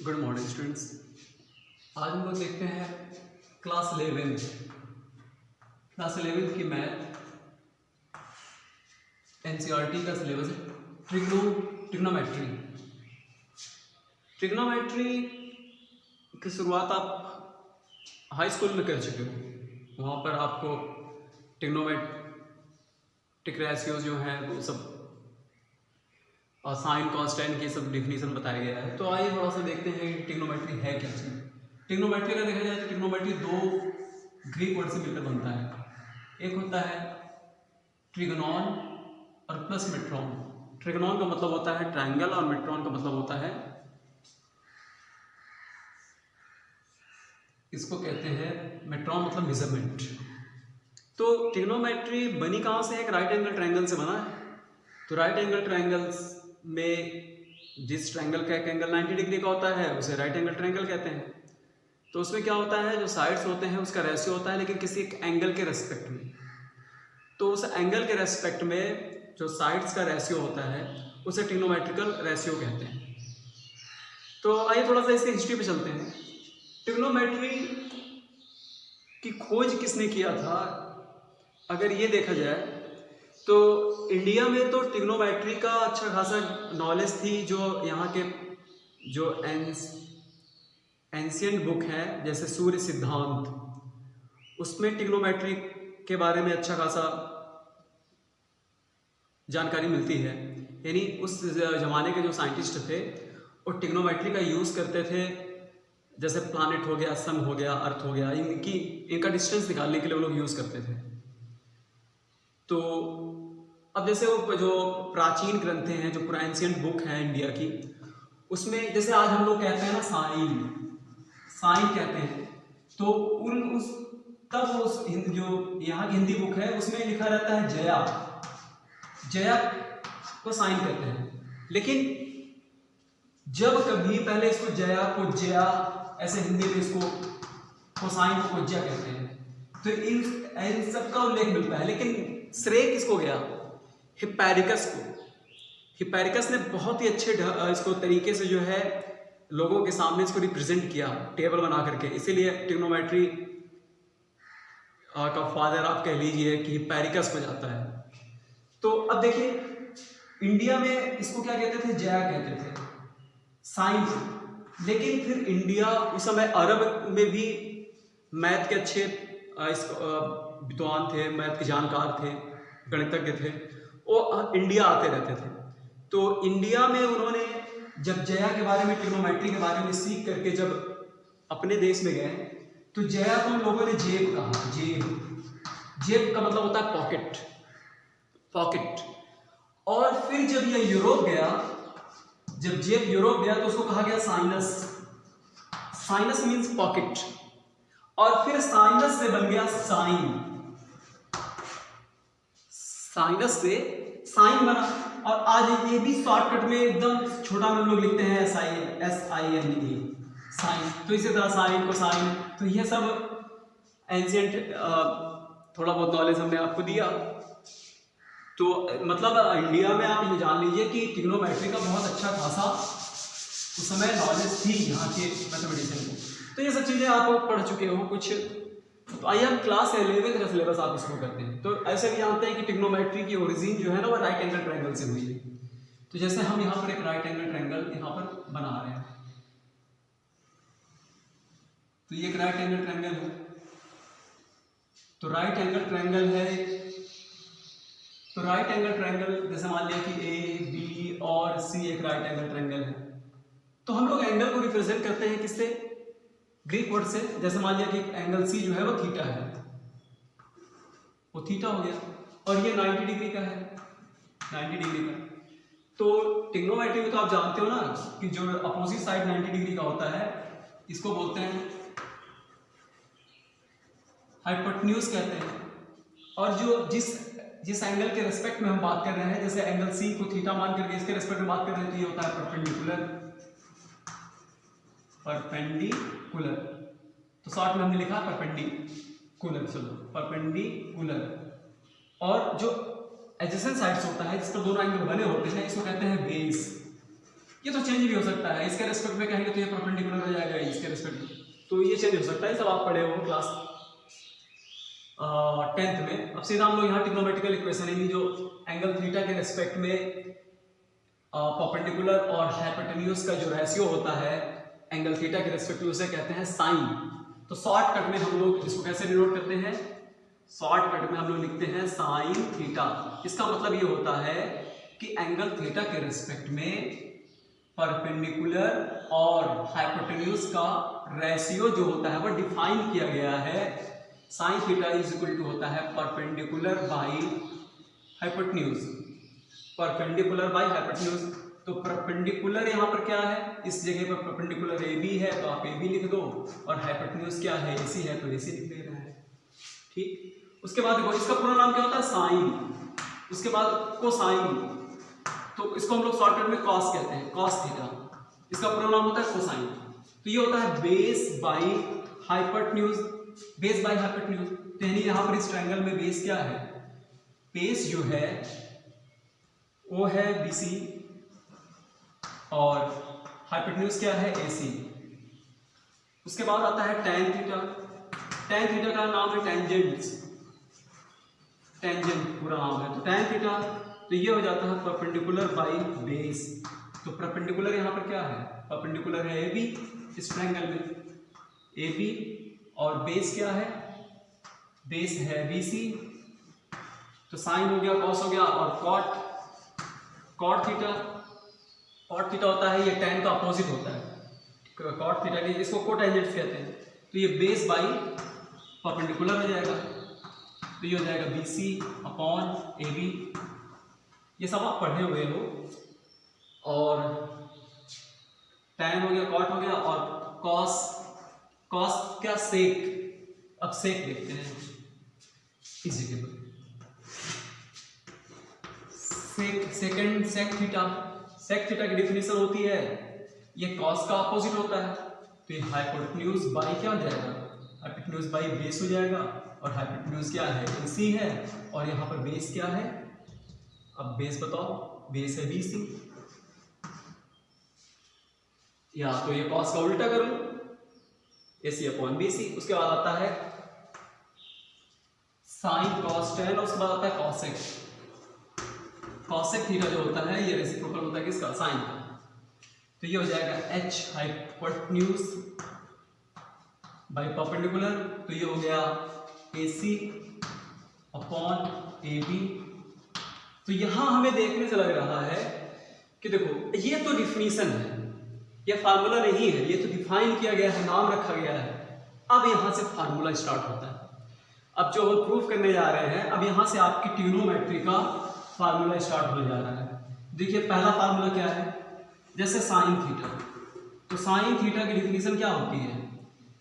Good morning students. आज हम लोग देखते हैं क्लास 11 की मैथ एनसीईआरटी का सिलेबस है। ट्रिग्नोमेट्री की शुरुआत आप हाई स्कूल में कर चुके हो। वहाँ पर आपको ट्रिग्नोमेट्रिक रेशियोज जो हैं वो सब और साइन कॉन्स्टेंट की सब डिफिनीशन बताया गया है। तो आइए थोड़ा सा देखते हैं कि ट्रिग्नोमेट्री है क्या चीज़। ट्रिग्नोमेट्री का देखा जाए तो ट्रिग्नोमेट्री दो ग्रीक वर्ड से मिलकर बनता है। एक होता है ट्रिगोनॉन और प्लस मेट्रॉन। ट्रिगोनॉन का मतलब होता है ट्रायंगल और मेट्रॉन का मतलब होता है, इसको कहते हैं मेट्रॉन मतलब मेजरमेंट। तो ट्रिग्नोमेट्री बनी कहाँ से है? एक राइट एंगल ट्रायंगल से बना है। तो राइट एंगल ट्रायंगल्स में जिस ट्रायंगल का एक एंगल 90 डिग्री का होता है उसे राइट एंगल ट्रायंगल कहते हैं। तो उसमें क्या होता है, जो साइड्स होते हैं उसका रेशियो होता है लेकिन किसी एक एंगल के रेस्पेक्ट में। तो उस एंगल के रेस्पेक्ट में जो साइड्स का रेशियो होता है उसे ट्रिग्नोमेट्रिकल रेशियो कहते हैं। तो आइए थोड़ा सा इसकी हिस्ट्री पे चलते हैं। ट्रिग्नोमेट्री की खोज किसने किया था? अगर ये देखा जाए तो इंडिया में तो ट्रिग्नोमेट्री का अच्छा खासा नॉलेज थी। जो यहाँ के जो एंशियंट बुक है जैसे सूर्य सिद्धांत, उसमें ट्रिग्नोमेट्री के बारे में अच्छा खासा जानकारी मिलती है। यानी उस जमाने के जो साइंटिस्ट थे वो ट्रिग्नोमेट्री का यूज़ करते थे। जैसे प्लैनेट हो गया, सन हो गया, अर्थ हो गया, इनका डिस्टेंस निकालने के लिए वो लोग यूज़ करते थे। तो अब जैसे वो जो प्राचीन ग्रंथ हैं, जो एंशिएंट बुक है इंडिया की, उसमें जैसे आज हम लोग कहते हैं ना साइन कहते हैं, तो जो यहाँ की हिंदी बुक है उसमें लिखा रहता है जया को साइन कहते हैं। लेकिन जब कभी पहले इसको जया को जया, ऐसे हिंदी में इसको कोसाइन को कोज्या कहते हैं। तो इन सब का उल्लेख मिलता है। लेकिन श्रेय किसको गया? हिप्पैरिकस को। हिप्पैरिकस ने बहुत ही अच्छे इसको तरीके से जो है लोगों के सामने इसको रिप्रेजेंट किया टेबल बना करके। इसीलिए ट्रिग्नोमेट्री का फादर आप कह लीजिए कि हिप्पैरिकस को जाता है। तो अब देखिए इंडिया में इसको क्या कहते थे? जया कहते थे, साइन। लेकिन फिर इंडिया उस समय अरब में भी मैथ के अच्छे विद्वान थे, मैथ के जानकार थे, गणितज्ञ थे, वो इंडिया आते रहते थे। तो इंडिया में उन्होंने जब जया के बारे में, ट्रिग्नोमेट्री के बारे में सीख करके जब अपने देश में गए तो जया को लोगों ने जेब कहा। जेब का मतलब होता है पॉकेट। और फिर जब यह यूरोप गया, जब जेब यूरोप गया तो उसको कहा गया साइनस मीन्स पॉकेट। और फिर साइनस से बन गया साइन, साइनस से साइन बना। और आज ये भी शॉर्टकट में एकदम छोटा में हम लोग लिखते हैं SINE, साइन। तो इसी तरह साइन को साइन। तो ये सब एंशिएंट थोड़ा बहुत नॉलेज हमने आपको दिया। तो मतलब इंडिया में आप ये जान लीजिए कि ट्रिग्नोमेट्री का बहुत अच्छा खासा उस समय नॉलेज थी यहाँ के मैथमेटिशियन को। तो ये सब चीज़ें आप पढ़ चुके हो कुछ। तो आइए हम क्लास 11 का सिलेबस आप इसको करते हैं। तो ऐसे भी जानते हैं कि ट्रिग्नोमेट्री की ओरिजिन जो है ना वो राइट एंगल ट्रायंगल से हुई है। तो जैसे हम यहाँ पर एक राइट एंगल ट्रायंगल यहाँ पर बना रहे हैं, तो ये एक राइट एंगल ट्रायंगल है। तो राइट एंगल ट्रायंगल है, तो राइट एंगल ट्रायंगल जैसे मान लिया कि A, B और C एक राइट एंगल ट्रायंगल है। तो हम लोग एंगल को रिप्रेजेंट करते हैं किससे? ग्रीक वर्ड से। जैसे मान लिया कि एंगल C जो है वो थीटा है, वो थीटा हो गया। और ये 90 डिग्री का है, 90 डिग्री का। तो ट्रिग्नोमेट्री में तो आप जानते हो ना कि जो अपोजिट साइड 90 डिग्री का होता है इसको बोलते हैं हाइपोटेन्यूज कहते हैं। और जो जिस एंगल के रेस्पेक्ट में हम बात कर रहे हैं, जैसे एंगल C को थीटा मान करके इसके रेस्पेक्ट में बात कर रहे हैं, तो ये होता है परपेंडिकुलर। तो शॉर्ट में हमने लिखा परपेंडिकुलर। और जो एडजेसेंट साइड्स होता है जिस पर दोनों एंगल बने होते हैं इसको कहते हैं बेस। ये तो चेंज भी हो सकता है, इसके रेस्पेक्ट में कहेंगे तो ये परपेंडिकुलर हो जाएगा इसके रेस्पेक्ट में, तो ये चेंज हो सकता है। सब आप पढ़े हो क्लास 10th में। अब सीधा हम लोग यहाँ ट्रिग्नोमेट्रिकल इक्वेशन है, जो एंगल थीटा के रेस्पेक्ट में परपेंडिकुलर और हाइपोटेन्यूज का जो रेशियो होता है एंगल थीटा के रेस्पेक्ट में, उसे कहते हैं साइन। तो शॉर्टकट में हम लोग इसको कैसे डिनोट करते हैं, शॉर्टकट में हम लोग लिखते हैं साइन थीटा। इसका मतलब ये होता है कि एंगल थीटा के रेस्पेक्ट में परपेंडिकुलर और हाइपोटेन्यूज का रेशियो जो होता है वो डिफाइन किया गया है। Sine theta is equal to होता है perpendicular by hypotenuse, perpendicular by hypotenuse. तो परपेंडिकुलर यहाँ पर क्या है, इस जगह पर परपेंडिकुलर ए बी है तो आप ए बी लिख दो, और हाइपोटेन्यूज क्या है, ए सी है तो ए सी लिख दे रहे हैं। ठीक, उसके बाद देखो इसका पूरा नाम क्या होता है, साइन। उसके बाद कोसाइन, तो इसको हम लोग शॉर्टकट में कॉस कहते हैं, कॉस थीटा। इसका पूरा नाम होता है कोसाइन। तो ये होता है base by hypotenuse, base by hypotenuse. तो यानी यहाँ पर इस ट्रायंगल में बेस क्या है, बेस जो है वो है BC और हाइपोटेन्यूज क्या है AC। उसके बाद आता है tan थीटा। tan थीटा का नाम है टेंजेंट, टेंजेंट पूरा नाम है। तो tan थीटा, तो ये हो जाता है परपेंडिकुलर बाई बेस। तो परपेंडिकुलर यहाँ पर क्या है, परपेंडिकुलर है AB इस ट्रायंगल में, AB, और बेस क्या है, बेस है BC। तो साइन हो गया, कॉस हो गया, और cot, cot theta. Cot theta होता है ये tan का अपोजिट होता है, कॉट थीटा की, इसको कोटेंजेंट कहते हैं। तो ये बेस बाई परपेंडिकुलर हो जाएगा, तो ये हो जाएगा BC अपॉन AB। ये सब आप पढ़े हुए हो। और tan हो गया, कॉट हो गया, और कॉस, कॉस क्या सेक। अब सेक देखते हैं इस जगह पर, sec, second sec theta. Sec theta की डिफिनेशन होती है, ये कॉस का अपोजिट होता है, तो ये हाइपोटेन्यूज बाई क्या हो जाएगा, हाइपोटेन्यूज बाई बेस हो जाएगा। और हाइपोटेन्यूज क्या है, AC है, और यहाँ पर बेस क्या है, अब बेस बताओ, बेस है BC। या तो ये कॉस का उल्टा कर लो, AC अपॉन BC। उसके बाद आता है साइन कॉस tan, और उसके बाद आता है कॉसेक। कॉसेक थीटा जो होता है ये रेसिप्रोकल होता है किसका, साइन का। तो ये हो जाएगा H हाइपोटेन्यूज बाई परपेंडिकुलर, तो ये हो गया AC अपॉन AB। तो यहां हमें देखने से लग रहा है कि देखो ये तो डिफिनीशन है, ये फार्मूला नहीं है, ये तो डिफाइन किया गया है, नाम रखा गया है। अब यहां से फार्मूला स्टार्ट होता है। अब जो हम प्रूफ करने जा रहे हैं, अब यहां से आपकी ट्रिग्नोमेट्री का फार्मूला स्टार्ट होने जा रहा है। देखिए पहला फार्मूला क्या है, जैसे साइन थीटा, तो साइन थीटा की डिफिनेशन क्या होती है,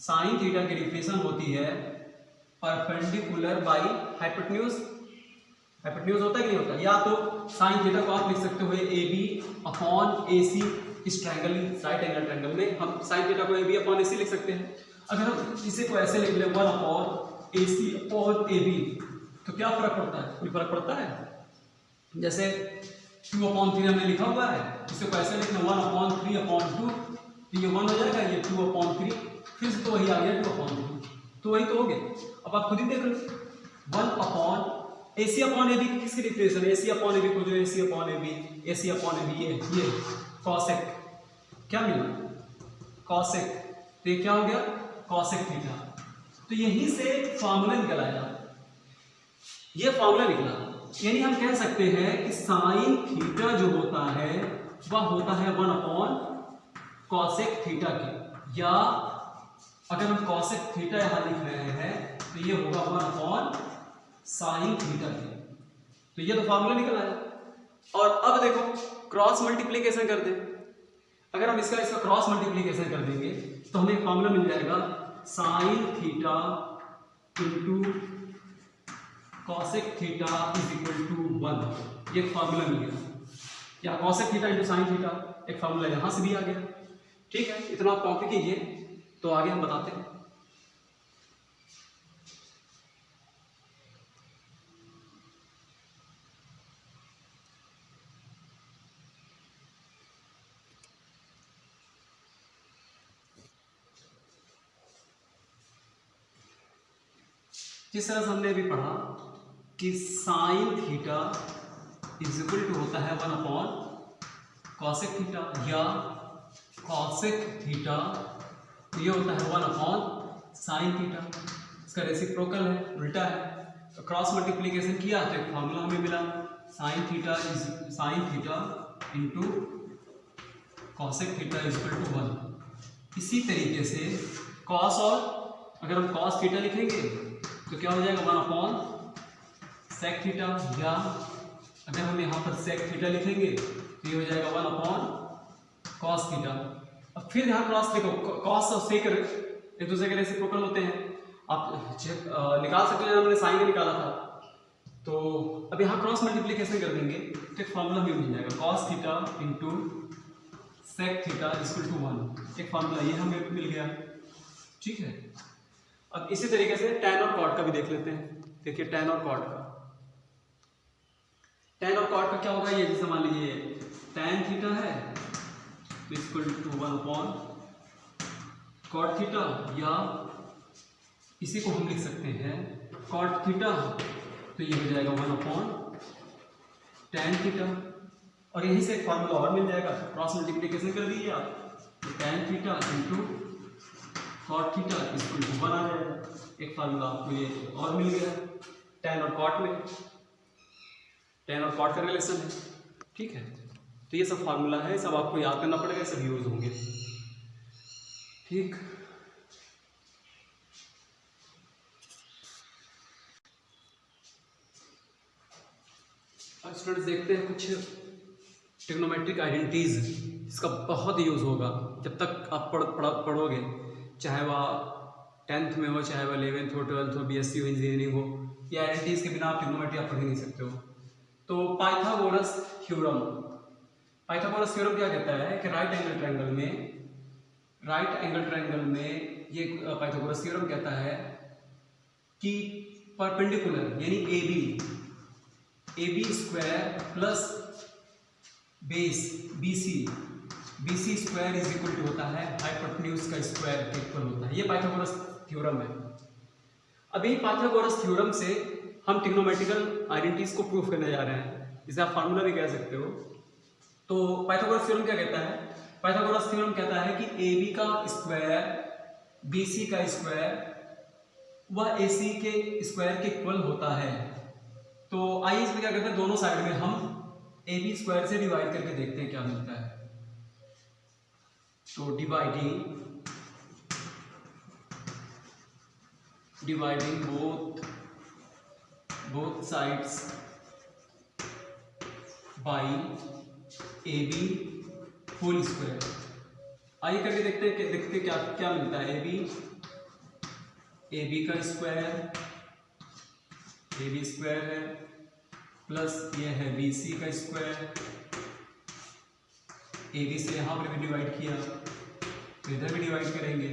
साइन थीटा की डिफिनेशन होती है परपेंडिकुलर बाई हाइपोटेन्यूज। हाइपोटेन्यूज होता है कि नहीं होता, या तो साइन थीटा को आप लिख सकते हो AB अपॉन AC। इस ट्रायंगल, राइट एंगल ट्रायंगल में हम साइन थीटा को AB अपॉन AC लिख सकते हैं। अगर हम इसे को ऐसे लिख लें 1 अपॉन AC अपॉन AB, तो क्या फर्क पड़ता है, कोई फर्क पड़ता है। जैसे 2 अपॉन 3 हमने लिखा हुआ है, इसे को ऐसे लिखना 1 अपॉन 3 अपॉन 2, तो ये 1 हो जाएगा, ये 2 अपॉन 3, फिर से तो वही आ गया 2 अपॉन 3, तो वही तो हो गया। अब आप खुद ही देख लो, 1 अपॉन AC अपॉन AB किसकी डिफिनेशन है, AC अपॉन AB को जो AC upon AB, AC upon AB ये कॉसेक, क्या मिला, कॉसेक। तो ये क्या हो गया, कॉसेक थीटा। तो यहीं से फार्मूला निकल आया, ये फार्मूला निकला। यानी हम कह सकते हैं कि साइन थीटा जो होता है वह होता है 1 अपॉन कॉसेक थीटा की, या अगर हम कॉसेक थीटा यहां लिख रहे हैं तो ये होगा 1 अपॉन साइन थीटा की। तो ये तो फार्मूला निकल आया। और अब देखो क्रॉस मल्टीप्लीकेशन कर दे, अगर हम इसका क्रॉस मल्टीप्लीकेशन कर देंगे तो हमें फार्मूला मिल जाएगा sine theta into cosec theta is equal to 1। ये फार्मूला मिल गया, या cosec theta into sine theta, एक फार्मूला यहां से भी आ गया। ठीक है, इतना आप कॉपी कीजिए, तो आगे हम बताते हैं। जिस तरह से हमने अभी पढ़ा कि sine theta is equal to होता है 1 अपॉन कॉसेक थीटा, या कॉसेक थीटा तो ये होता है 1 अपॉन साइन थीटा। इसका रेसिप्रोकल है, उल्टा है। तो क्रॉस मल्टीप्लीकेशन किया तो एक फॉर्मूला हमें मिला, sine theta into cosec theta is equal to 1। इसी तरीके से कॉस, और अगर हम कॉस थीटा लिखेंगे तो क्या हो जाएगा 1 अपॉन सेक थीटा, या अगर हम यहाँ पर सेक थीटा लिखेंगे तो ये हो जाएगा 1 अपॉन कॉस थीटा। अब फिर यहाँ क्रॉस देखो, कॉस और सेक एक दूसरे के रेसिप्रोकल होते हैं, आप निकाल सकते हैं, हमने साइन निकाला था। तो अब यहाँ क्रॉस मल्टीप्लीकेशन कर देंगे तो एक फॉर्मूला हमें मिल जाएगा, cos theta into sec theta equal to 1। एक फॉर्मूला ये हमें मिल गया, ठीक है। अब इसी तरीके से टैन और कॉट का भी देख लेते हैं। देखिए टैन और कॉट का, टैन और कॉट का क्या होगा, ये जैसे मान लीजिए टैन थीटा है equal to 1 upon cot theta, या इसी को हम लिख सकते हैं कॉट थीटा, तो ये हो जाएगा 1 अपॉन टैन थीटा। और यहीं से एक फॉर्मूला और मिल जाएगा, क्रॉस मल्टीप्लीकेशन कर दीजिए आप, तो tan theta into cot theta equal to 1 आ जाएगा। एक फार्मूला आपको ये और मिल गया टैन और कॉट में, टैन और कॉट का रिलेशन है, ठीक है। तो ये सब फार्मूला है, सब आपको याद करना पड़ेगा, सब यूज होंगे, ठीक। अब स्टूडेंट्स देखते हैं कुछ ट्रिग्नोमेट्रिक आइडेंटिटीज, इसका बहुत यूज होगा जब तक आप पढ़ोगे, चाहे वह 10th में हो, चाहे वह 11th हो, 12th हो, BSc हो, इंजीनियरिंग हो, ये आइडेंटिटीज के बिना आप ट्रिग्नोमेट्री आप पढ़ ही नहीं सकते हो। तो पाइथागोरस थ्योरम, पाइथागोरस थ्योरम क्या कहता है कि राइट एंगल ट्रायंगल में ये पाइथागोरस थ्योरम कहता है कि परपेंडिकुलर यानी AB square plus base BC square is equal to होता है हाइपोटेन्यूज का स्क्वायर के इक्वल होता है। ये पाइथागोरस थ्योरम है। अभी पाइथागोरस थ्योरम से हम ट्रिग्नोमेट्रिकल आइडेंटिटीज को प्रूफ करने जा रहे हैं, इसे आप फार्मूला भी कह सकते हो। तो पाइथागोरस थ्योरम क्या कहता है, पाइथागोरस थ्योरम कहता है कि AB का स्क्वायर BC का स्क्वायर वह AC के स्क्वायर के इक्वल होता है। तो आइए इसमें क्या करते हैं, दोनों साइड में हम AB स्क्वायर से डिवाइड करके देखते हैं क्या मिलता है। तो dividing both sides by AB whole square. आइए करके देखते क्या मिलता है। AB का स्क्वायर AB स्क्वायर है प्लस ये है BC का स्क्वायर, AB से यहाँ पर भी डिवाइड किया तो इधर भी डिवाइड करेंगे,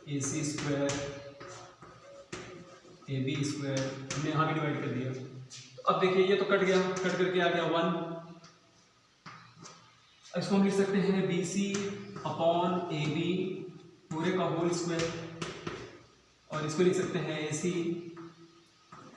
AC स्क्वायर AB स्क्वायर हमने यहाँ भी डिवाइड कर दिया। तो अब देखिए ये तो कट गया, कट करके आ गया 1। इसको हम लिख सकते हैं BC अपॉन AB पूरे का होल स्क्वायर, और इसको लिख सकते हैं AC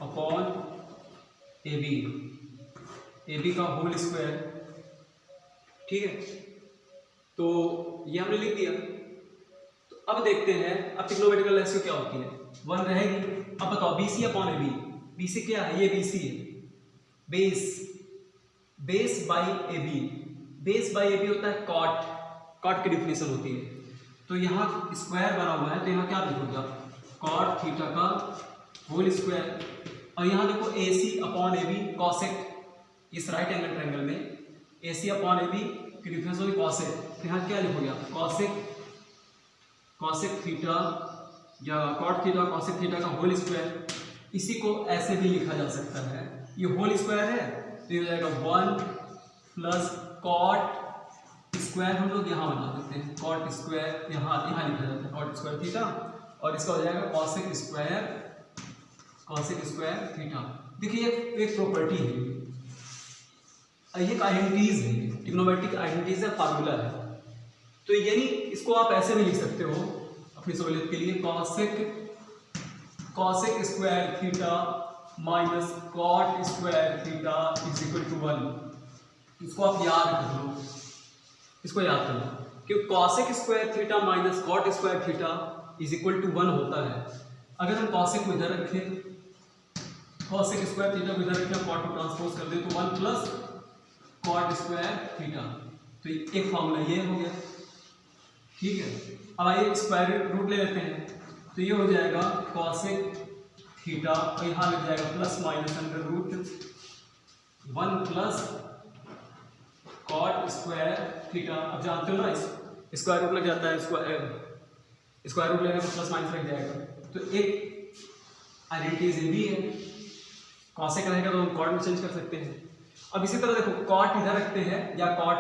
अपॉन AB का होल स्क्वायर, ठीक है। तो ये हमने लिख दिया। तो अब देखते हैं अब ट्रिग्नोमेट्रिकल रेशियो क्या होती है, 1 रहेगी। अब बताओ BC अपॉन AB, BC क्या है, ये BC है, बेस बाई AB होता है कॉट की डिफिनेशन होती है। तो यहाँ स्क्वायर बना हुआ है तो यहाँ क्या लिखूंगा, कॉट थीटा का होल स्क्वायर, और यहाँ देखो AC अपॉन AB कॉसेक, इस राइट एंगल ट्रायंगल में AC अपॉन AB की डिफरेंस होगी कॉसेक, तो यहाँ क्या लिखोगे आप, कॉसेक थीटा या कॉट थीटा कॉसेक थीटा का होल स्क्वायर। इसी को ऐसे भी लिखा जा सकता है, ये होल स्क्वायर है तो ये हो जाएगा 1 प्लस कॉट स्क्वायर, हम लोग यहाँ बना देते हैं कॉट स्क्वायर, यहाँ लिखा जाता है कॉट स्क्वायर थीटा, और इसका हो जाएगा कॉसेक स्क्वायर थीटा। देखिए एक प्रॉपर्टी है, एक आइडेंटिटीज है, ट्रिग्नोमेट्रिक आइडेंटिटीज है, फार्मूला है। तो यानी इसको आप ऐसे भी लिख सकते हो अपनी सहूलियत के लिए, cosec square theta minus cot square theta is equal to 1। इसको आप याद कर लो, इसको याद कर लो कि cosec square theta minus cot square theta is equal to 1 होता है। अगर हम कॉसेक को इधर रखें, कॉसेक स्क्वायर थीटा को इधर रखें, कॉट को ट्रांसपोज कर दें तो 1 प्लस कॉट स्क्वायर थीटा, तो एक फॉर्मूला ये हो गया। ठीक है, अब आइए स्क्वायर रूट ले लेते हैं, तो ये हो जाएगा कॉसेक थीटा और यहाँ लग जाएगा plus minus under root 1 plus cot square theta. अब जानते हो ना स्क्वायर रूट लग जाता है, स्क्वायर रूट लेने पर प्लस माइनस लग जाएगा, तो एक आइडेंटिटीज ये भी है, कॉसेक रहेगा तो हम कॉट में चेंज कर सकते हैं। अब इसी तरह देखो कॉट इधर रखते हैं या कॉट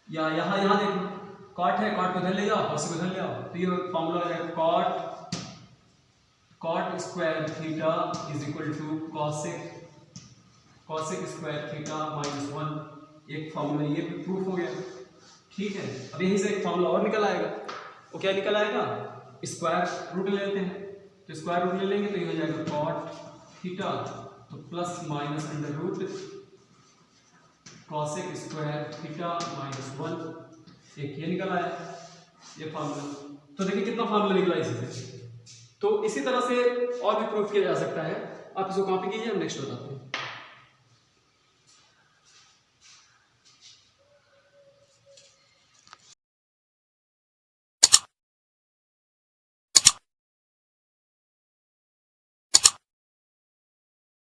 या यहाँ देखो कॉट है, कॉट को इधर ले जाओ, कॉसेक को इधर ले आओ, तो ये फॉर्मूला हो जाएगा cot square theta is equal to cosec square theta minus 1। एक फॉर्मूला ये प्रूफ हो गया। ठीक है, अब यहीं से एक फॉर्मूला और निकल आएगा, वो क्या निकल आएगा, स्क्वायर रूट ले लेते हैं, तो स्क्वायर रूट ले लेंगे तो ये हो जाएगा कॉट थीटा तो plus minus under root cosec square theta minus 1। एक ये निकल आया ये फार्मूला। तो देखिए कितना फार्मूला निकला इसी से। तो इसी तरह से और भी प्रूफ किया जा सकता है। आप इसको कॉपी कीजिए, हम नेक्स्ट बताते हैं।